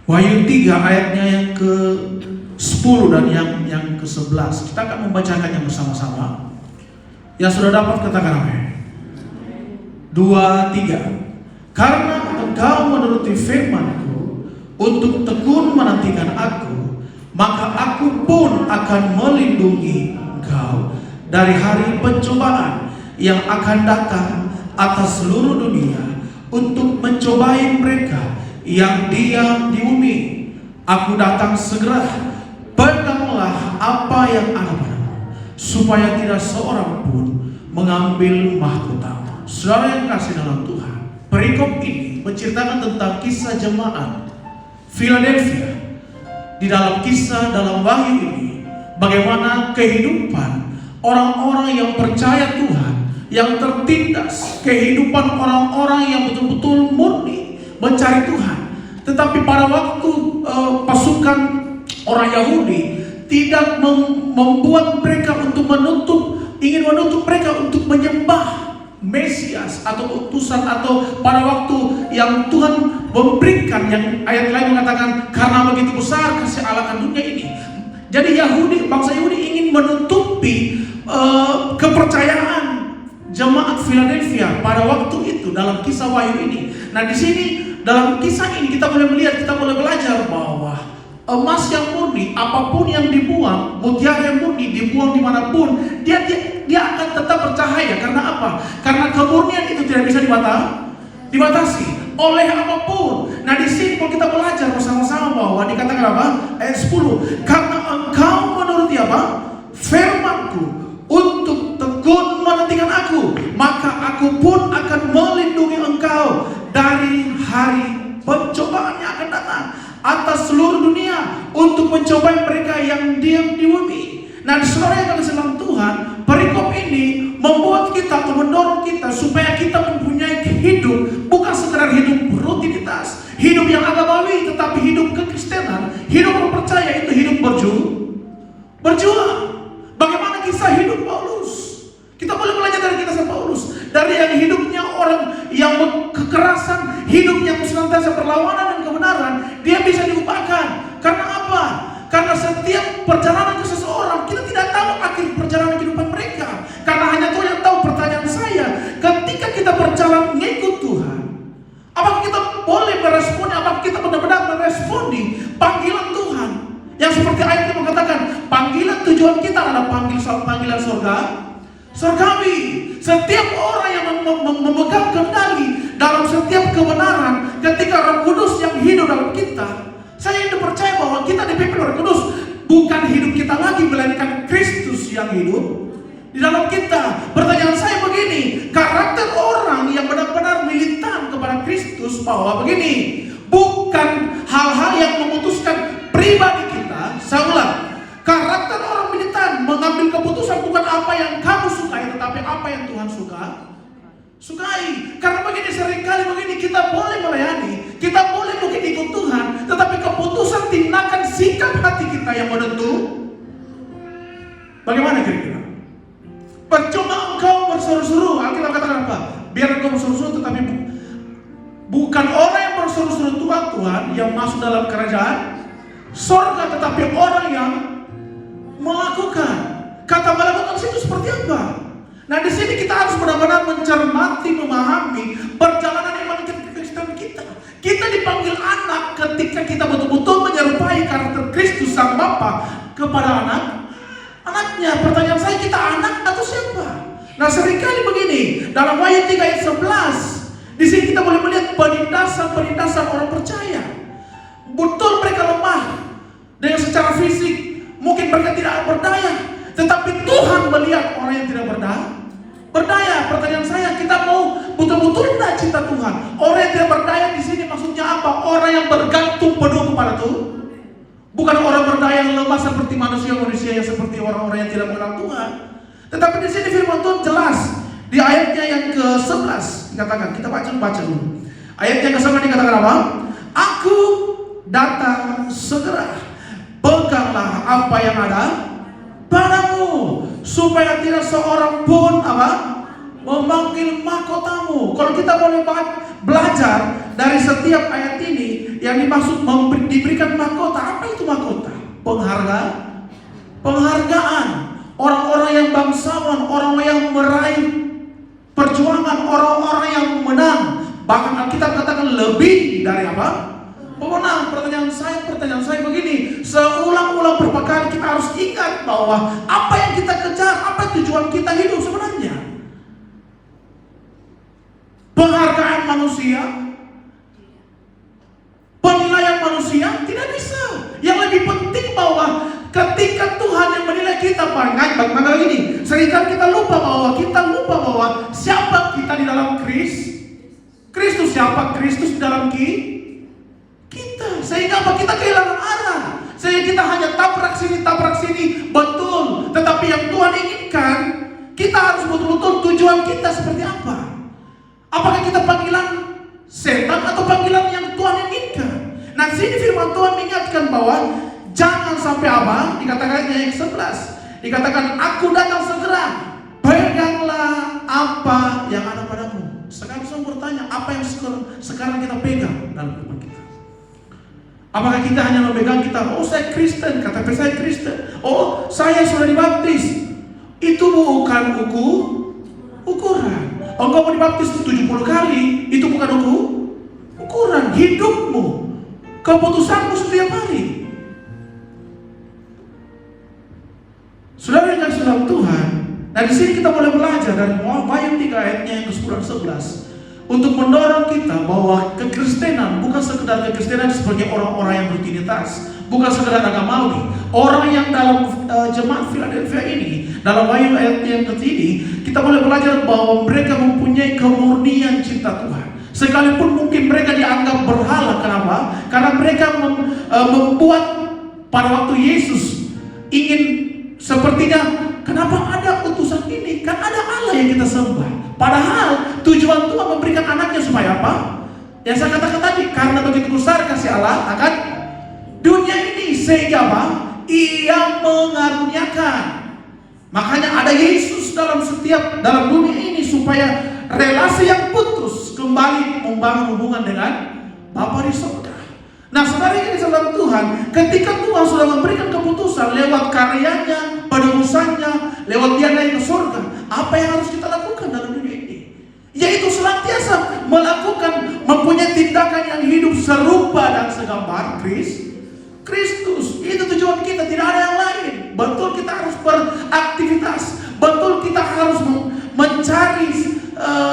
Wahyu 3 ayatnya yang ke-10 dan yang ke-11. Kita akan membacakannya bersama-sama. Yang sudah dapat katakan amin. 2, 3. Karena engkau menuruti firman-Ku untuk tekun menantikan Aku, maka Aku pun akan melindungi engkau dari hari pencobaan yang akan datang atas seluruh dunia untuk mencobai mereka yang diam di bumi. Aku datang segera. Peganglah apa yang ada padamu, supaya tidak seorang pun mengambil mahkotamu. Saudara yang kasih dalam Tuhan, perikop ini menceritakan tentang kisah jemaat Philadelphia. Di dalam kisah dalam Wahyu ini, bagaimana kehidupan orang-orang yang percaya Tuhan, yang tertindas, kehidupan orang-orang yang betul-betul murni mencari Tuhan. Tetapi pada waktu pasukan orang Yahudi tidak membuat mereka untuk ingin menutup mereka untuk menyembah Mesias atau utusan, atau pada waktu yang Tuhan memberikan, yang ayat lain mengatakan karena begitu besar kasih Allah akan dunia ini. Jadi bangsa Yahudi ingin menutupi kepercayaan jemaat Philadelphia pada waktu itu dalam kisah Wahyu ini. Nah, di sini dalam kisah ini kita boleh melihat, kita boleh belajar bahwa emas yang murni, apapun yang dibuang, mutiara yang murni dibuang dimanapun, dia akan tetap bercahaya. Karena apa? Karena kemurnian itu tidak bisa dibatasi oleh apapun. Nah, di sini kalau kita belajar bersama-sama bahwa dikatakan apa? Ayat 10. Karena engkau menuruti apa? Firman-Ku untuk tekun menantikan Aku, maka Aku pun akan melindungi engkau dari hari pencobaan yang akan datang atas seluruh dunia untuk mencobai mereka yang diam di bumi. Nah, saudara yang kasih dalam Tuhan, perikop ini membuat kita atau mendorong kita supaya kita mempunyai hidup, bukan sekedar hidup rutinitas, hidup yang agamawi, tetapi hidup kekristenan, hidup orang percaya itu hidup berjuang. Bagaimana kisah hidup Paulus? Kita boleh belajar dari kisah Paulus, dari yang hidupnya orang yang kekerasan, hidup yang senantiasa berlawanan dan kebenaran, dia bisa diubahkan. Karena apa? Karena setiap perjalanan ke seseorang, kita tidak tahu akhir perjalanan kehidupan mereka. Karena hanya Tuhan yang tahu. Pertanyaan saya, ketika kita berjalan mengikut Tuhan, apakah kita boleh meresponi, apakah kita benar-benar meresponi panggilan Tuhan? Yang seperti ayat yang mengatakan, panggilan tujuan kita adalah panggilan surgawi. Setiap orang yang memegang kendali dalam setiap kebenaran, ketika Roh Kudus yang hidup dalam kita, saya ingin percaya bahwa kita dipimpin oleh Roh Kudus. Bukan hidup kita lagi, melainkan Kristus yang hidup di dalam kita. Pertanyaan saya begini, karakter orang yang benar-benar militan kepada Kristus, bahwa begini, bukan hal-hal yang memutuskan pribadi kita. Saya ulang, karakter orang militan mengambil keputusan bukan apa yang kamu sukai, tetapi apa yang Tuhan sukai. Karena begini, seringkali begini, kita boleh melayani, kita boleh mungkin ikut Tuhan, tetapi keputusan, tindakan, sikap hati kita yang menentu. Bagaimana kira-kira? Percuma engkau berseru-seru. Alkitab katakan apa? Biar engkau berseru-seru, tetapi bukan orang yang berseru-seru Tuhan yang masuk dalam kerajaan sorga, tetapi orang yang melakukan. Kata melakukan itu seperti apa? Nah, di sini kita harus benar-benar mencermati, memahami perjalanan iman Kristen kita. Kita dipanggil anak ketika kita betul-betul menyerupai karakter Kristus Sang Bapa kepada anaknya. Pertanyaan saya, kita anak atau siapa? Nah, seringkali begini, dalam Wahyu 3 ayat 11, di sini kita boleh melihat penindasan orang percaya. Betul mereka lemah dengan secara fisik, mungkin mereka tidak berdaya, tetapi Tuhan melihat orang yang tidak berdaya. Pertanyaan saya, kita mau betul-betul tidak cinta Tuhan? Orang yang tidak berdaya di sini maksudnya apa? Orang yang bergantung penuh kepada Tuhan. Bukan orang berdaya yang lemah seperti manusia yang seperti orang-orang yang tidak mengenal Tuhan. Tetapi di sini firman Tuhan jelas di ayatnya yang ke-11 dikatakan, kita baca dulu. Ayat yang ke-11 dikatakan apa? Aku datang segera. Peganglah apa yang ada padamu, supaya tidak seorang pun memanggil mahkotamu. Kalau kita boleh belajar dari setiap ayat ini, yang dimaksud diberikan mahkota. Apa itu mahkota? Penghargaan. Orang-orang yang bangsawan, orang yang meraih perjuangan, orang-orang yang menang. Bahkan Alkitab katakan lebih dari apa? Pemenang. Pertanyaan saya begini, seulang-ulang berapa kali kita harus ingat bahwa apa yang kita kejar, apa tujuan kita hidup sebenarnya? Penghargaan manusia, penilaian manusia tidak bisa. Yang lebih penting bahwa ketika Tuhan yang menilai kita, bagaimana begini? Seringkali kita lupa bahwa siapa kita di dalam Kristus, siapa Kristus di dalam kita. Sehingga apa? Kita kehilangan arah. Sehingga kita hanya tabrak sini, betul. Tetapi yang Tuhan inginkan, kita harus betul-betul tujuan kita seperti apa. Apakah kita panggilan setan atau panggilan yang Tuhan inginkan? Nah, sini firman Tuhan mengingatkan bahwa jangan sampai apa? Dikatakannya yang 11. Dikatakan, aku datang segera. Peganglah apa yang ada padamu. Sekarang saya bertanya, apa yang sekarang kita pegang dalam kehidupan kita? Apakah kita hanya memegang saya Kristen, KTP saya Kristen. Saya sudah dibaptis. Itu bukan ukuran. Engkau mau dibaptis 70 kali, itu bukan ukuran. Hidupmu, keputusanmu setiap hari. Saudara yang kasih dalam Tuhan, nah di sini kita boleh belajar dari Wahyu 3 ayatnya yang ke-10 dan 11 untuk mendorong kita bahwa kekristenan bukan sekedar kekristenan sebagai orang-orang yang rutinitas, bukan sekedar agamawi. Orang yang dalam jemaat Philadelphia ini, dalam Wahyu ayat yang ketiga, kita boleh belajar bahwa mereka mempunyai kemurnian cinta Tuhan. Sekalipun mungkin mereka dianggap berhala, kenapa? Karena mereka membuat pada waktu Yesus ingin sepertinya, kenapa ada utusan ini? Kan ada Allah yang kita sembah. Padahal tujuan Tuhan memberikan anaknya supaya apa? Yang saya katakan tadi, karena begitu besar kasih Allah akan dunia ini, sehingga apa? Ia mengaruniakan. Makanya ada Yesus dalam dunia ini supaya relasi yang putus kembali membangun hubungan dengan Bapa di surga. Nah, saudara yang di dalam Tuhan, ketika Tuhan sudah memberikan keputusan lewat karyanya, penebusannya, lewat Dia naik ke surga, apa yang harus kita lakukan dalam dunia ini? Yaitu senantiasa mempunyai tindakan yang hidup serupa dan segambar Kristus. Itu tujuan kita, tidak ada yang lain. Betul kita harus beraktivitas, betul kita harus mencari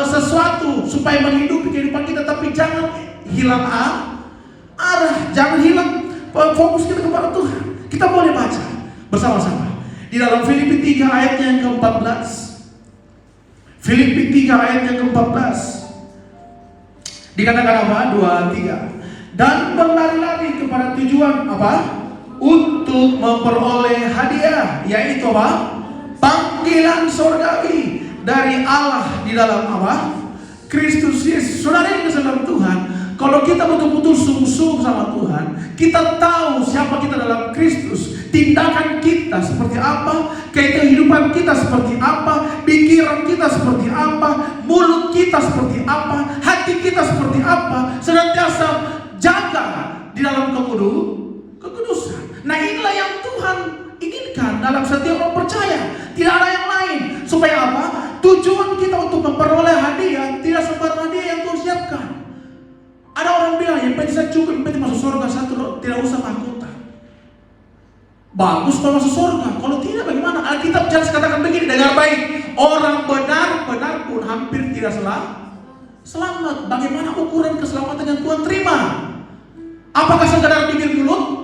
sesuatu supaya menghidupi kehidupan kita, tapi jangan hilang arah, jangan hilang fokus kita kepada Tuhan. Kita boleh baca bersama-sama di dalam Filipi 3 ayatnya yang ke-14. Filipi 3 ayatnya ke-14 dikatakan apa? 2, 3. Dan berlari-lari kepada tujuan apa? Untuk memperoleh hadiah, yaitu apa? Panggilan surgawi dari Allah di dalam apa? Kristus Yesus. Saudara yang dalam Tuhan, kalau kita betul-betul sungguh-sungguh sama Tuhan, kita tahu siapa kita dalam Kristus, tindakan kita seperti apa, kehidupan kita seperti apa, pikiran kita seperti apa, mulut kita seperti apa, hati kita seperti apa, senantiasa jaga di dalam kekudusan. Nah, inilah yang Tuhan inginkan dalam setiap orang percaya. Tidak ada yang lain. Supaya apa? Tujuan kita untuk memperoleh hadiah tidak sembarang hadiah yang Tuhan siapkan. Ada orang bilang, yang penting saya cukup, yang penting masuk surga satu, tidak usah mahkota. Bagus kalau masuk surga. Kalau tidak bagaimana? Alkitab jelas katakan begini, dengar baik. Orang benar pun hampir tidak selamat. Bagaimana ukuran keselamatan yang Tuhan terima? Apakah sekedar pikir mulut?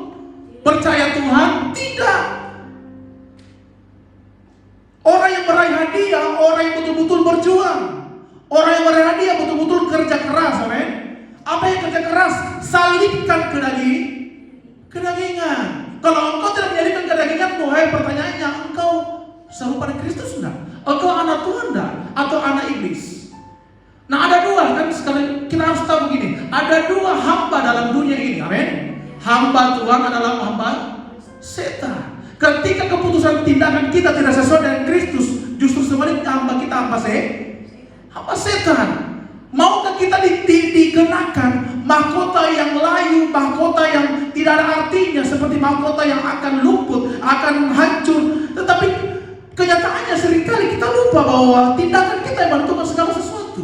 Percaya Tuhan? Tidak. Orang yang meraih hadiah, orang yang betul-betul berjuang. Orang yang meraih hadiah betul-betul kerja keras, amin. Apa yang kerja keras? Salibkan kedagingan. Kalau engkau tidak menyalibkan kedaginganmu, pertanyaannya, engkau serupa dengan Kristus enggak? Engkau anak Tuhan enggak? Atau anak iblis? Nah, ada dua, kan sekali kita harus tahu begini. Ada dua hamba dalam dunia ini, amin. Hamba Tuhan adalah hamba setan. Ketika keputusan tindakan kita tidak sesuai dengan Kristus, justru sebaliknya hamba setan. Maukah kita dikenakan mahkota yang layu, mahkota yang tidak ada artinya, seperti mahkota yang akan luput, akan hancur. Tetapi kenyataannya seringkali kita lupa bahwa tindakan kita yang menentukan segala sesuatu.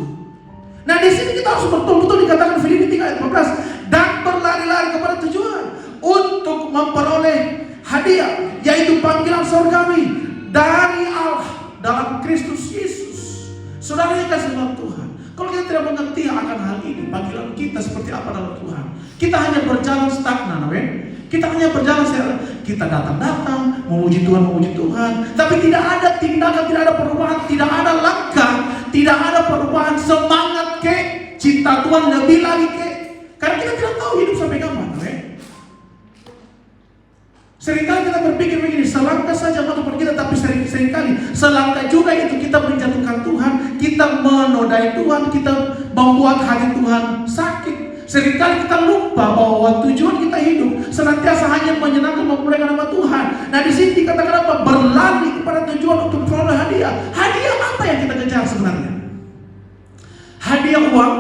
Nah, di sini kita harus betul-betul dikatakan Filipi 3 ayat 15, dan berlari-lari kepada tujuan untuk memperoleh hadiah, yaitu panggilan surgawi dari Allah dalam Kristus Yesus. Saudara yang kasih dalam Tuhan, kalau kita tidak mengerti akan hal ini, panggilan kita seperti apa dalam Tuhan, kita hanya berjalan stagnan, amin. Kita hanya berjalan, kita datang-datang, memuji Tuhan, tapi tidak ada tindakan, tidak ada perubahan, tidak ada langkah, tidak ada perubahan semangat cinta Tuhan lebih lagi karena kita tidak tahu hidup sampai kapan, amin. Seringkali kita berpikir begini, selangkah saja maju kita, tapi seringkali selangkah juga itu kita menjatuhkan Tuhan, kita menodai Tuhan, kita membuat hati Tuhan sakit. Seringkali kita lupa bahwa tujuan kita hidup senantiasa hanya menyenangkan, memuliakan nama Tuhan. Nah, di sini dikatakan apa? Berlari kepada tujuan untuk memperoleh hadiah. Hadiah apa yang kita kejar sebenarnya? Hadiah uang,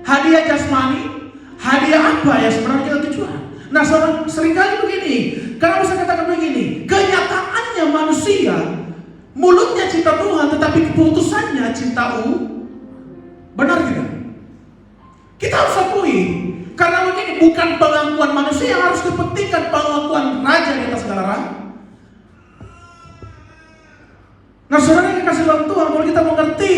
hadiah jasmani, hadiah apa yang sebenarnya kita tujuan? Nah, seringkali begini. Kenapa saya katakan begini? Kenyataannya manusia mulutnya cinta Tuhan, tetapi keputusannya cinta benar tidak? Kita harus akui, karena begini, bukan pengakuan manusia yang harus kepentingan, pengakuan raja di atas segala raja. Nah, saudara yang kasih dalam Tuhan, kalau kita mengerti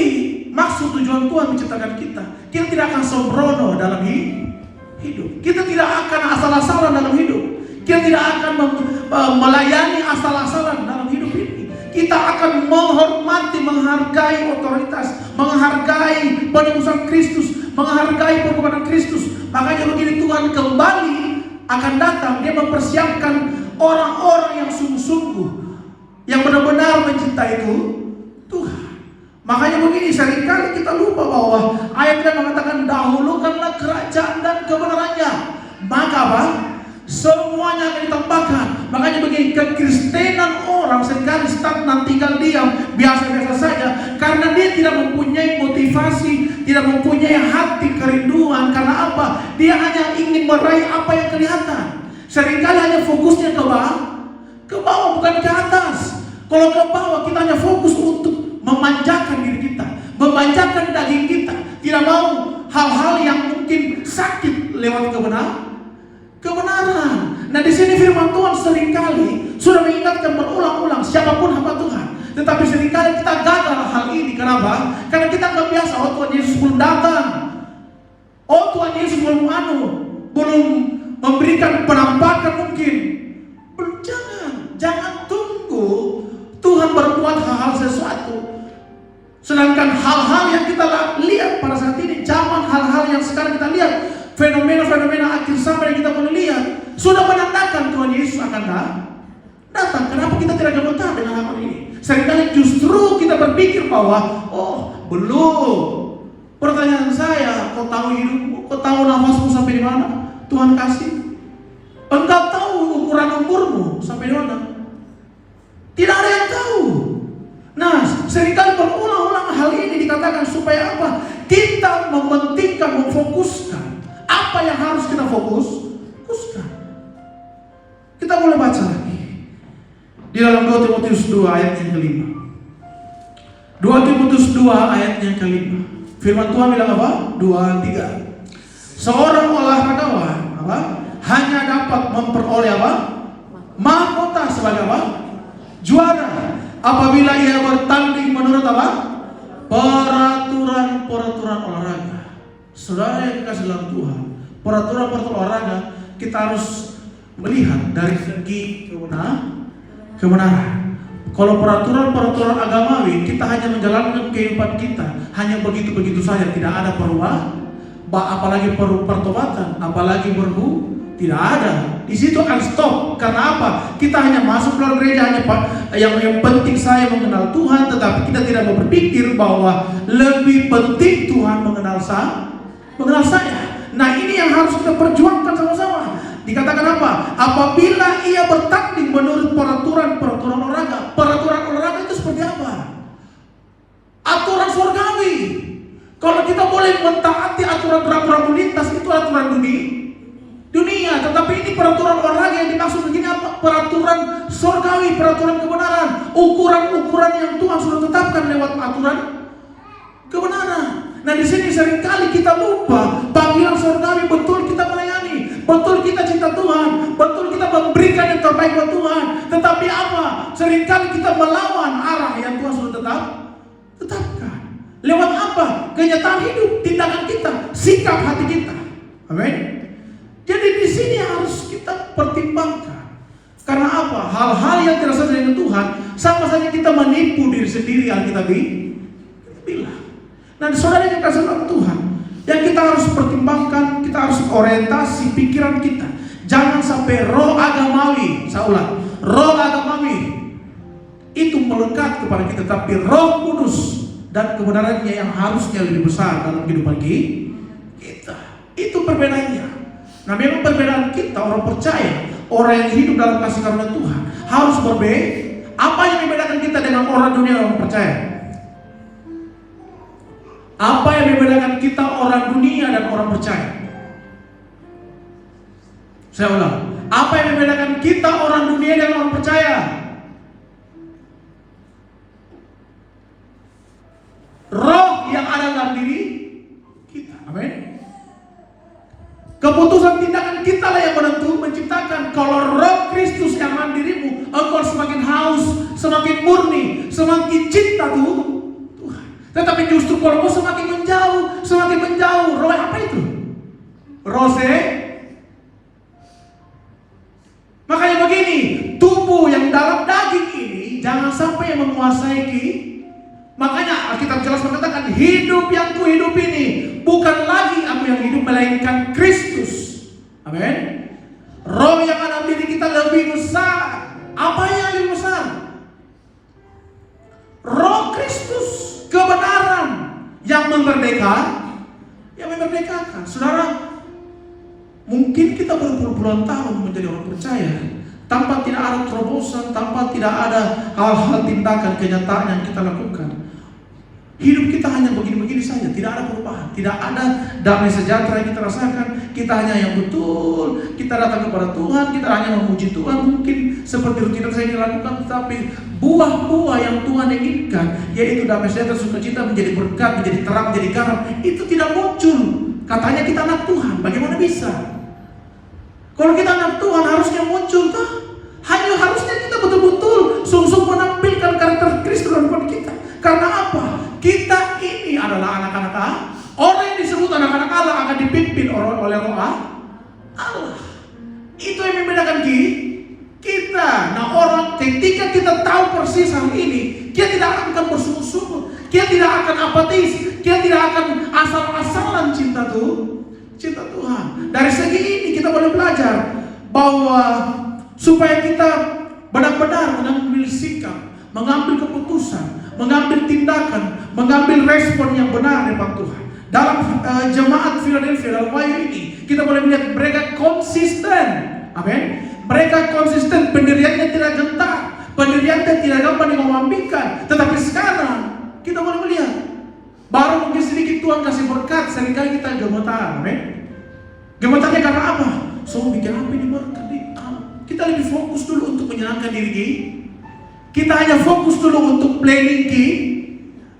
maksud tujuan Tuhan menciptakan kita tidak akan sembrono dalam hidup. Kita tidak akan asal-asalan dalam hidup. Kita tidak akan melayani asal-asalan dalam hidup ini. Kita akan menghormati, menghargai otoritas, menghargai penebusan Kristus, menghargai pengorbanan Kristus. Makanya begini, Tuhan kembali akan datang. Dia mempersiapkan orang-orang yang sungguh-sungguh, yang benar-benar mencintai Tuhan. Makanya begini, seringkali kita lupa bahwa ayat yang mengatakan dahulukanlah kerajaan dan kebenarannya, maka apa? Semuanya akan ditambahkan. Makanya begini, kekristenan orang seringkali stagnan, tinggal diam, biasa-biasa saja, karena dia tidak mempunyai motivasi, tidak mempunyai hati kerinduan. Karena apa? Dia hanya ingin meraih apa yang kelihatan. Seringkali hanya fokusnya ke bawah bukan ke atas. Kalau ke bawah kita hanya fokus untuk memanjakan diri kita, memanjakan daging kita, tidak mau hal-hal yang mungkin sakit lewat kebenaran. Nah, di sini firman Tuhan seringkali sudah mengingatkan berulang-ulang siapapun hamba Tuhan, tetapi seringkali kita gagal hal ini. Kenapa? Karena kita nggak biasa. Oh, Tuhan Yesus belum datang. Oh, Tuhan Yesus belum memberikan penampakan mungkin. Belum, jangan tunggu Tuhan berbuat hal-hal sesuatu. Sedangkan hal-hal yang kita lihat pada saat ini, zaman hal-hal yang sekarang kita lihat, fenomena-fenomena akhir zaman yang kita boleh lihat, sudah menandakan Tuhan Yesus akan datang. Kenapa kita tidak gemetar dengan hal ini? Seringkali justru kita berpikir bahwa, oh belum. Pertanyaan saya, kau tahu hidupmu? Kau tahu nafasmu sampai di mana? Tuhan kasih. Engkau tahu ukuran umurmu sampai di mana? Tidak ada yang tahu. Nah, seringkali berulang-ulang hal ini dikatakan supaya apa? Kita mementingkan, memfokuskan apa yang harus kita fokuskan. Kita boleh baca lagi di dalam 2 Timotius 2 ayat yang kelima. 2 Timotius 2 ayat yang kelima. Firman Tuhan bilang apa? 2-3. Seorang olahragawan hanya dapat memperoleh mahkota sebagai juara apabila ia bertanding menurut peraturan olahraga. Saudara yang dikasih dalam Tuhan, peraturan olahraga kita harus melihat dari segi kebenaran. Kalau peraturan agamawi, kita hanya menjalankan kehidupan kita hanya begitu-begitu saja, tidak ada perubahan. Apalagi pertobatan, apalagi tidak ada. Di situ akan stop. Karena apa? Kita hanya masuk dalam gereja, hanya yang penting saya mengenal Tuhan, tetapi kita tidak mau berpikir bahwa lebih penting Tuhan mengenal saya. Nah, ini yang harus kita perjuangkan sama-sama. Dikatakan apa? Apabila ia bertanding menurut peraturan olahraga. Peraturan olahraga itu seperti apa? Aturan surgawi. Kalau kita boleh mentaati aturan lalu lintas, itu aturan dunia, tetapi ini peraturan olahraga yang dimaksud begini apa? Peraturan surgawi, peraturan kebenaran, ukuran-ukuran yang Tuhan sudah tetapkan lewat aturan kebenaran. Nah, di sini seringkali kita lupa panggilan surgawi, betul kita melayani, betul kita cinta Tuhan, betul kita memberikan yang terbaik buat Tuhan. Tetapi apa? Seringkali kita melawan arah yang Tuhan sudah tetapkan. Lewat apa? Kenyataan hidup, tindakan kita, sikap hati kita. Amin. Jadi di sini harus kita pertimbangkan. Karena apa? Hal-hal yang tidak sesuai dengan Tuhan, sama saja kita menipu diri sendiri, Alkitab bilang. Nah, saudara yang kasih dalam Tuhan, yang kita harus pertimbangkan, kita harus orientasi pikiran kita. Jangan sampai roh agamawi, saya ulang, roh agamawi itu melekat kepada kita, tapi Roh Kudus dan kebenarannya yang harusnya lebih besar dalam kehidupan kita. Itu perbedaannya. Nah, memang perbedaan kita orang percaya, orang yang hidup dalam kasih karunia Tuhan harus berbeda. Apa yang membedakan kita dengan orang dunia dan orang percaya? Apa yang membedakan kita orang dunia dan orang percaya? Saya ulang. Apa yang membedakan kita orang dunia dan orang percaya? Roh yang ada dalam diri kita. Amin. Keputusan tindakan kita lah yang menentu, menciptakan. Kalau Roh Kristus yang ada dirimu, engkau semakin haus, semakin murni, semakin cinta Tuhan. Tetapi justru kalau kau semakin menjauh, roh apa itu? Roh Makanya begini, tubuh yang dalam daging ini jangan sampai yang menguasai Makanya Alkitab jelas mengatakan, hidup yang kuhidup ini bukan lagi aku yang hidup, melainkan Kristus. Amin. Roh yang ada di diri kita lebih besar. Apa yang lebih besar? Roh Kristus, kebenaran yang memerdekakan. Saudara, mungkin kita berpuluh-puluhan tahun menjadi orang percaya tanpa tidak ada terobosan, tanpa tidak ada hal-hal tindakan kenyataan yang kita lakukan. Hidup kita hanya begini-begini saja, tidak ada perubahan, tidak ada damai sejahtera yang kita rasakan. Kita hanya yang betul, kita datang kepada Tuhan, kita hanya memuji Tuhan, mungkin seperti rutinitas saya dilakukan, tetapi buah-buah yang Tuhan inginkan, yaitu damai sejahtera, sukacita, menjadi berkat, menjadi terang, menjadi garam, itu tidak muncul. Katanya kita anak Tuhan, bagaimana bisa? Kalau kita anak Tuhan harusnya muncul, kan? Hanya harusnya kita betul-betul sungguh menampilkan karakter Kristus dalam hidup kita. Karena apa? Kita ini adalah anak-anak Allah. Orang yang disebut anak-anak Allah akan dipimpin oleh Roh Allah. Itu yang membedakan kita. Nah, orang ketika kita tahu persis hal ini, dia tidak akan bersungguh-sungguh, dia tidak akan apatis, dia tidak akan asal-asalan cinta Tuhan. Dari segi ini kita boleh belajar bahwa supaya kita benar-benar mengambil sikap, mengambil keputusan, mengambil tindakan, mengambil respon yang benar dari Tuhan. Dalam jemaat Philadelphia dalam wahyu ini, kita boleh melihat mereka konsisten. Amin. Mereka konsisten, pendiriannya tidak gentar, pendiriannya tidak gampang dimampikan. Tetapi sekarang kita boleh melihat, baru mungkin sedikit Tuhan kasih berkat, seringkali kita gemetar. Amin. Gemetarnya karena apa? So bikin apa ini berkat? Kita lebih fokus dulu untuk menyenangkan diri kita hanya fokus dulu untuk planning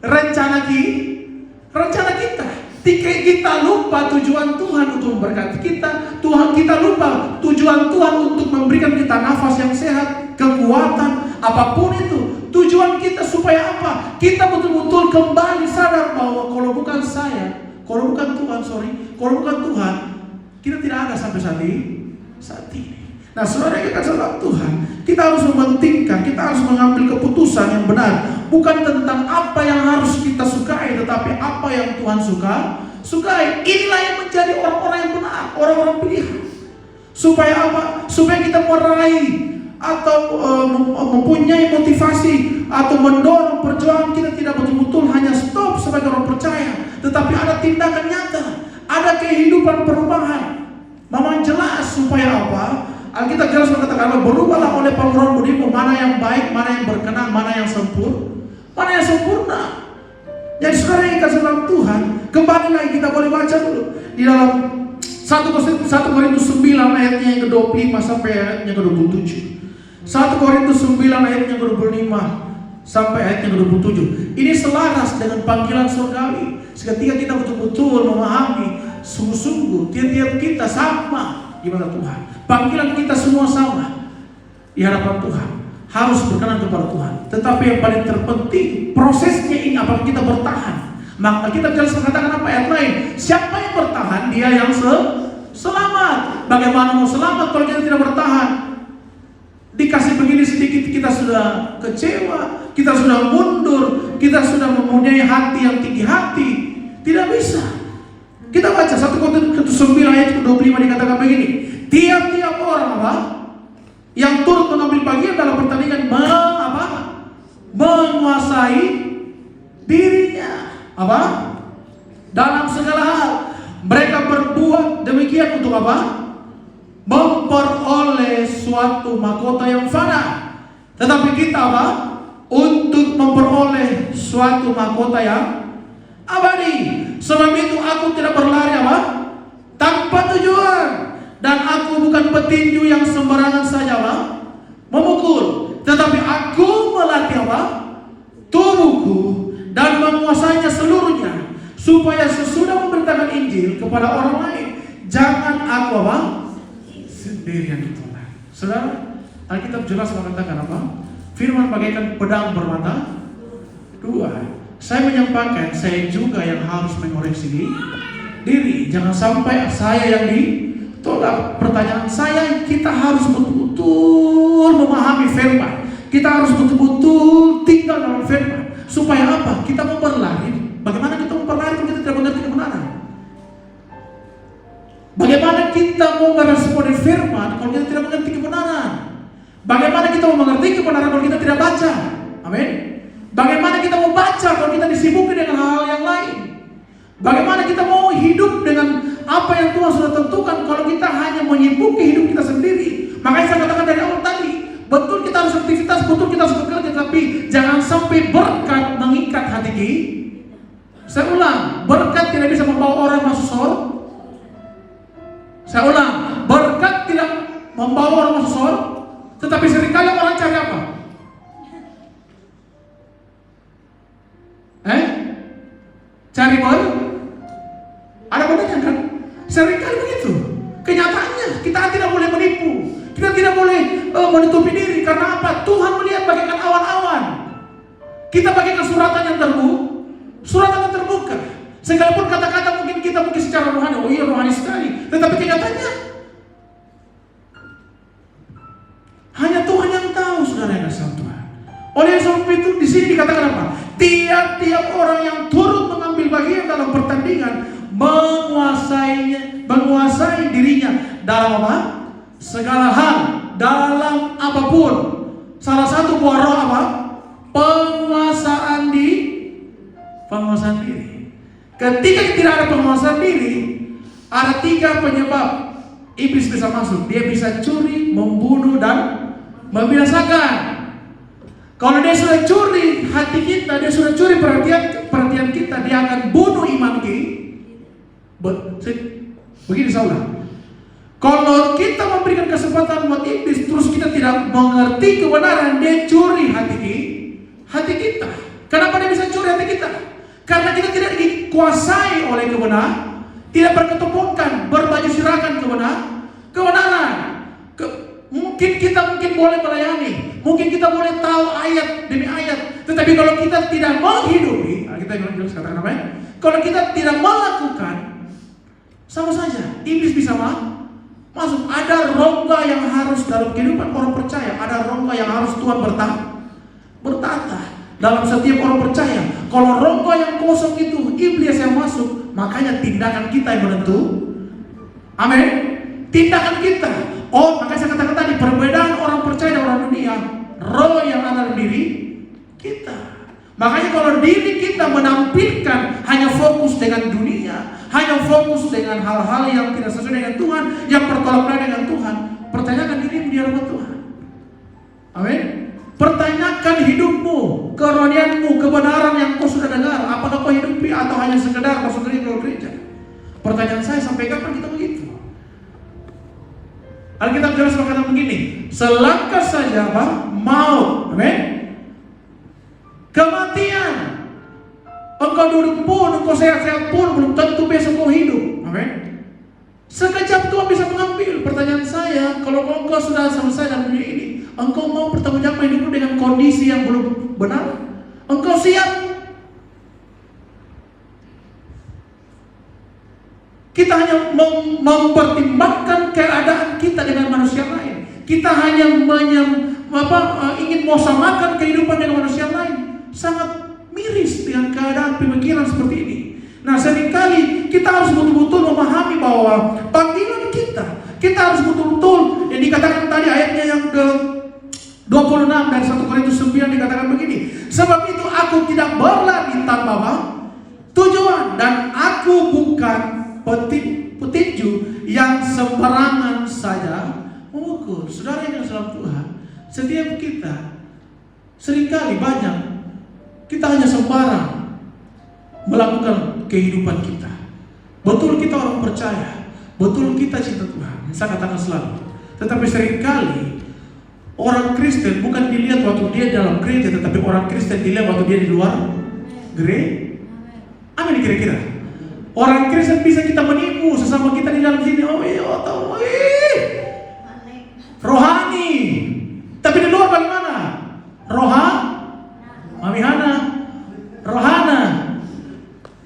rencana kita. Kita lupa tujuan Tuhan untuk memberkati kita. Kita lupa tujuan Tuhan untuk memberikan kita nafas yang sehat, kekuatan, apapun itu. Tujuan kita supaya apa? Kita betul-betul kembali sadar bahwa kalau bukan Tuhan, kita tidak ada sampai saat ini. Nah, saudara yang kasih dalam Tuhan, kita harus mementingkan, kita harus mengambil keputusan yang benar, bukan tentang apa yang harus kita sukai, tetapi apa yang Tuhan sukai. Inilah yang menjadi orang-orang yang benar, orang-orang pilihan. Supaya apa? Supaya kita meraih atau mempunyai motivasi atau mendorong perjuangan kita tidak betul-betul hanya stop sebagai orang percaya, tetapi ada tindakan nyata, ada kehidupan perubahan. Memang jelas supaya apa? Alkitab jelas mengatakan, berubahlah oleh pengenalan budimu, mana yang baik, mana yang berkenan, mana yang sempurna. Jadi saudara yang kasih dalam Tuhan, di dalam 1 Korintus 9 ayatnya yang ke-25 sampai ayatnya ke-27. 1 Korintus 9 ayatnya ke-25 sampai ayatnya ke-27. Ini selaras dengan panggilan surgawi. Ketika kita betul-betul memahami sungguh-sungguh tiap-tiap kita sama di mata Tuhan. Panggilan kita semua sama di hadapan Tuhan. Harus berkenan kepada Tuhan. Tetapi yang paling terpenting prosesnya ini, apakah kita bertahan. Maka kita bisa mengatakan apa ayat lain? Siapa yang bertahan? Dia yang selamat. Bagaimana mau selamat kalau kita tidak bertahan? Dikasih begini sedikit kita sudah kecewa, kita sudah mundur, kita sudah mempunyai hati yang tinggi hati. Tidak bisa. Kita baca 1 Korintus 9 ayat ke-25 dikatakan begini. Tiap-tiap orang apa? Yang turut mengambil bagian dalam pertandingan menguasai dirinya. Apa? Dalam segala hal mereka berbuat demikian untuk apa? Memperoleh suatu mahkota yang fana. Tetapi kita apa? Untuk memperoleh suatu mahkota yang abadi. Sebab itu aku tidak berlari apa? Tanpa tujuan. Dan aku bukan petinju yang sembarangan saja apa? Memukul. Tetapi aku melatih apa? Tubuhku dan menguasainya seluruhnya, supaya sesudah memberitakan Injil kepada orang lain, jangan aku apa? Sendirian ditolak. Saudara, Alkitab jelas mengatakan apa? Firman bagaikan pedang bermata dua. Saya menyampaikan, saya juga yang harus mengoreksi diri. Jangan sampai saya yang ditolak. Pertanyaan saya, kita harus betul-betul memahami firman. Kita harus betul-betul tinggal dalam firman. Supaya apa? Kita mau berlari. Bagaimana kita mau berlari kalau kita tidak mengerti kebenaran? Bagaimana kita mau meresponi firman kalau kita tidak mengerti kebenaran? Bagaimana kita mau mengerti kebenaran kalau kita tidak baca? Amin. Bagaimana kita mau baca kalau kita disibukkan dengan hal-hal yang lain? Bagaimana kita mau hidup dengan apa yang Tuhan sudah tentukan kalau kita hanya menyibukkan hidup kita sendiri? Makanya saya katakan dari awal tadi, betul kita harus aktivitas, betul kita harus bekerja, tapi jangan sampai berkat mengikat hati kita. Saya ulang, berkat tidak bisa membawa orang masuk surga. Saya ulang, berkat tidak membawa orang masuk surga, tetapi seringkali orang cari apa? Cari ada benarnya kan? Seringkali begitu. Kenyataannya kita tidak boleh menipu. Kita tidak boleh menutupi diri. Karena apa? Tuhan melihat bagaikan awan-awan. Kita bagaikan suratan yang terbuka. Sekalipun kata-kata mungkin kita secara rohani, oh iya rohani sekali. Tetapi kenyataannya hanya Tuhan yang tahu, saudara yang kasih Tuhan. Oleh sebab itu di sini dikatakan apa? Tiap-tiap orang yang turut mengambil bagian dalam pertandingan menguasai dirinya dalam apa? Segala hal, dalam apapun. Salah satu buah roh apa? Penguasaan diri. Ketika tidak ada penguasaan diri, ada 3 penyebab iblis bisa masuk. Dia bisa curi, membunuh, dan membinasakan. Kalau dia sudah curi hati kita, dia sudah curi perhatian kita, dia akan bunuh iman kita. Begini saudara, kalau kita memberikan kesempatan buat iblis, terus kita tidak mengerti kebenaran, dia curi hati kita. Kenapa dia bisa curi hati kita? Karena kita tidak dikuasai oleh kebenaran, tidak berketemukan, berbaju sirakan kebenaran. Mungkin kita boleh melayani, mungkin kita boleh tahu ayat demi ayat, tetapi kalau kita tidak menghidupi, kita jelas katakan apa ya? Kalau kita tidak melakukan, sama saja iblis bisa masuk. Ada rongga yang harus dalam kehidupan orang percaya, ada rongga yang harus Tuhan bertata dalam setiap orang percaya. Kalau rongga yang kosong itu iblis yang masuk, makanya tindakan kita yang menentu. Amin. Tindakan kita. Oh, makanya saya katakan tadi, perbedaan orang percaya dan orang dunia, roh yang ada dalam diri kita. Makanya kalau diri kita menampilkan hanya fokus dengan dunia, hanya fokus dengan hal-hal yang tidak sesuai dengan Tuhan, yang bertolak belakang dengan Tuhan, pertanyakan dirimu di hadapan Tuhan. Amin. Pertanyakan hidupmu, kerohanianmu, kebenaran yang kau sudah dengar, apakah kau hidupi atau hanya sekedar kau sendiri ke gereja? Pertanyaan saya, sampai kapan kita begitu? Alkitab jelas berkata begini, selangkah saja apa? Maut, amin? Kematian. Engkau duduk pun, engkau sehat-sehat pun, belum tentu besok kau hidup, amin? Sekejap Tuhan bisa mengambil. Pertanyaan saya, kalau engkau sudah selesai dalam dunia ini, engkau mau bertanggung jawab hidupmu dengan kondisi yang belum benar? Engkau siap? Kita hanya mempertimbangkan keadaan kita dengan manusia lain. Kita hanya ingin mau samakan kehidupan dengan manusia lain. Sangat miris dengan keadaan pemikiran seperti ini. Nah, seringkali kita harus betul-betul memahami bahwa panggilan kita harus betul-betul yang dikatakan tadi ayatnya yang ke-26 dari 1 Korintus 9 dikatakan begini. Sebab itu aku tidak berlari tanpa tujuan, dan aku bukan petinju yang sembarangan saja memukul. Saudara yang dalam Tuhan, setiap kita seringkali banyak kita hanya sembarang melakukan kehidupan kita. Betul kita orang percaya, betul kita cinta Tuhan, saya katakan selalu. Tetapi seringkali orang Kristen bukan dilihat waktu dia dalam gereja, tetapi orang Kristen dilihat waktu dia di luar gereja. Amin kira-kira. Orang Kristen bisa kita menipu sesama kita di dalam sini. Oh iya, tahu, rohani. Tapi di luar bagaimana? Mami Hana, rohana.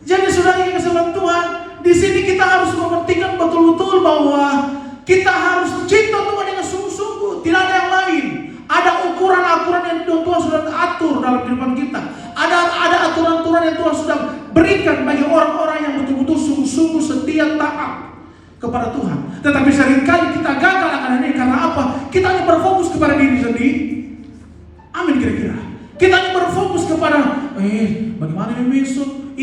Jadi saudara yang kesalahan Tuhan, di sini kita harus mementingkan betul-betul bahwa kita harus cinta Tuhan dengan sungguh-sungguh. Tidak ada yang lain. Ada ukuran-ukuran yang Tuhan sudah atur dalam kehidupan kita. Ada aturan-aturan yang Tuhan sudah berikan bagi orang-orang yang betul-betul sungguh-sungguh setia taat kepada Tuhan. Tetapi seringkali kita gagal akan ini karena apa? Kita hanya berfokus kepada diri sendiri. Amin kira-kira. Kita hanya berfokus kepada bagaimana besok?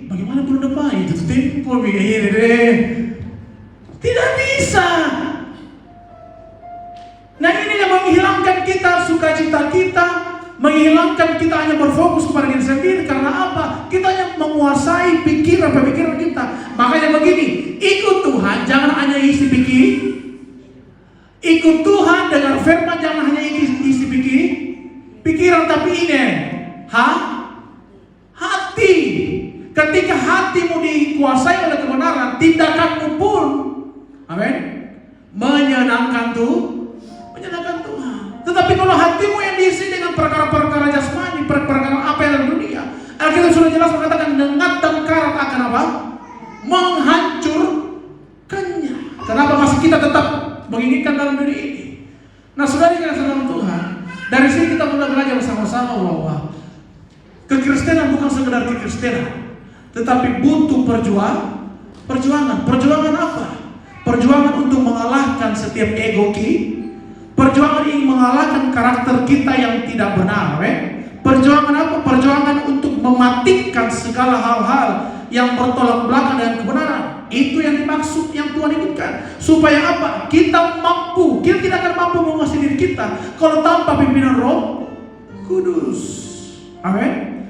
Bagaimana bulan depan? Itu tempo tidak bisa. Nah, ini yang menghilangkan kita sukacita kita, menghilangkan kita hanya berfokus kepada diri sendiri. Karena apa? Kita hanya menguasai pemikiran kita. Makanya begini, ikut Tuhan jangan hanya isi pikir. Ikut Tuhan dengan firman jangan hanya isi pikiran, tapi ini hati. Ketika hatimu dikuasai oleh kebenaran, tindakanmu pun, amin, menyenangkan Tuhan. Tetapi kalau hatimu yang diisi dengan perkara-perkara jasmani, perkara apa yang dalam dunia, Alkitab sudah jelas mengatakan nengat dan karat akan apa? Menghancurkannya. Kenapa masih kita tetap menginginkan dalam dunia ini? Nah, saudara yang dalam Tuhan, dari sini kita mulai belajar bersama-sama bahwa kekristenan bukan sekedar kekristenan, tetapi butuh perjuangan. Perjuangan apa? Perjuangan untuk mengalahkan setiap ego kita. Perjuangan ingin mengalahkan karakter kita yang tidak benar. Perjuangan apa? Perjuangan untuk mematikan segala hal-hal yang bertolak belakang dengan kebenaran. Itu yang dimaksud, yang Tuhan inginkan. Supaya apa? Kita mampu. Kita tidak akan mampu menguasai diri kita kalau tanpa pimpinan Roh Kudus. Amin.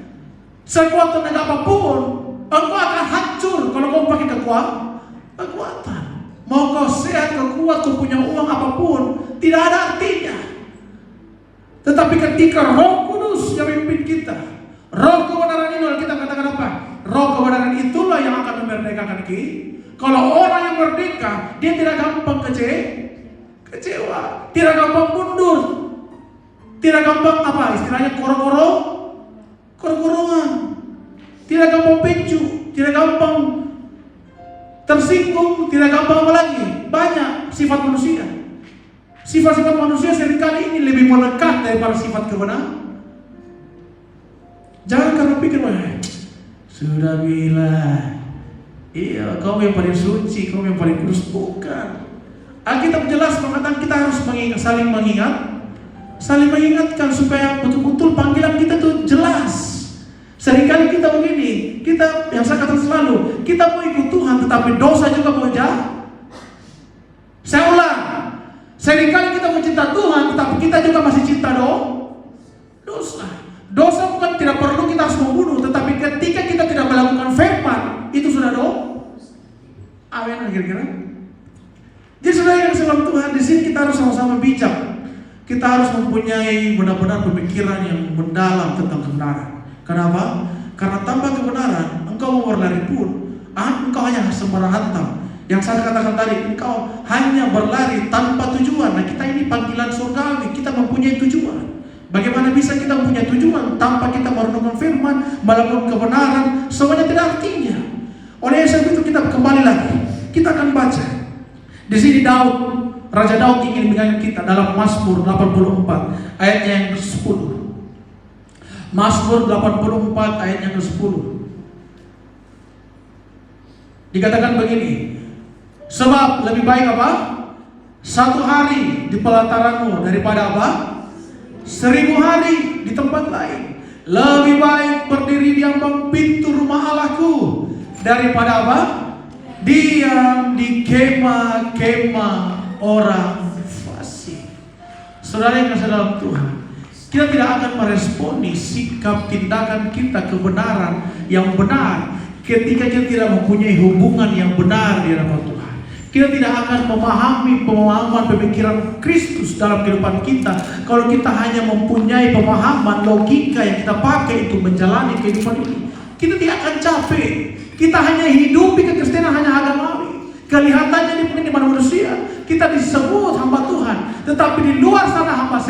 Sekuat tenaga apapun, engkau akan hancur kalau kau pakai kekuatan. Mau kau sehat, kau kuat, kau punya uang apapun, tidak ada artinya. Tetapi ketika Roh Kudus yang memimpin kita, Roh kebenaran ini, kita katakan apa? Roh kebenaran itulah yang akan memerdekakan kita. Kalau orang yang merdeka, dia tidak gampang kecewa, tidak gampang mundur, tidak gampang apa istilahnya koro-korongan, tidak gampang pecu, tidak gampang tersinggung, tidak gampang apa lagi. Banyak sifat manusia. Sifat-sifat manusia seringkali ini lebih melekat daripada sifat kebenaran. Jangan karena pikir, sudah bilang, iya, kau yang paling suci, kau yang paling kudus. Bukan. Alkitab jelas mengatakan kita harus saling mengingatkan supaya betul-betul panggilan kita itu jelas. Seringkali kita begini, kita yang saya katakan selalu, kita mau ikut Tuhan tetapi dosa juga mau jahat. Saya ulang, seringkali kita mencinta Tuhan tetapi kita juga masih cinta dosa. Dosa bukan tidak perlu kita harus membunuh, tetapi ketika kita tidak melakukan firman, itu sudah Amin kira-kira. Jadi saudara yang dalam Tuhan, di sini kita harus sama-sama bijak. Kita harus mempunyai benar-benar pemikiran yang mendalam tentang kebenaran. Kenapa? Karena tanpa kebenaran, engkau mau berlari pun, engkau hanya sembarang hantam. Yang saya katakan tadi, engkau hanya berlari tanpa tujuan. Nah, kita ini panggilan surgawi, kita mempunyai tujuan. Bagaimana bisa kita mempunyai tujuan tanpa kita merenungkan firman, melakukan kebenaran, semuanya tidak artinya. Oleh sebab itu kita kembali lagi, kita akan baca. Di sini Raja Daud ingin mengingatkan kita dalam Mazmur 84 ayatnya yang ke-10. Mazmur 84 ayatnya ke-10. Dikatakan begini, sebab lebih baik apa? 1 hari di pelataranmu daripada apa? 1000 hari di tempat lain. Lebih baik berdiri di ambang pintu rumah Allahku daripada apa? Diam di kemah-kemah orang fasik. Saudara yang kasih dalam Tuhan, kita tidak akan meresponi sikap tindakan kita kebenaran yang benar ketika kita tidak mempunyai hubungan yang benar di hadapan Tuhan. Kita tidak akan memahami pemahaman pemikiran Kristus dalam kehidupan kita kalau kita hanya mempunyai pemahaman logika yang kita pakai untuk menjalani kehidupan ini. Kita tidak akan capek. Kita hanya hidupi kekristenan hanya agamawi. Kelihatannya ini mungkin di mana manusia kita disebut hamba Tuhan, tetapi di luar sana hamba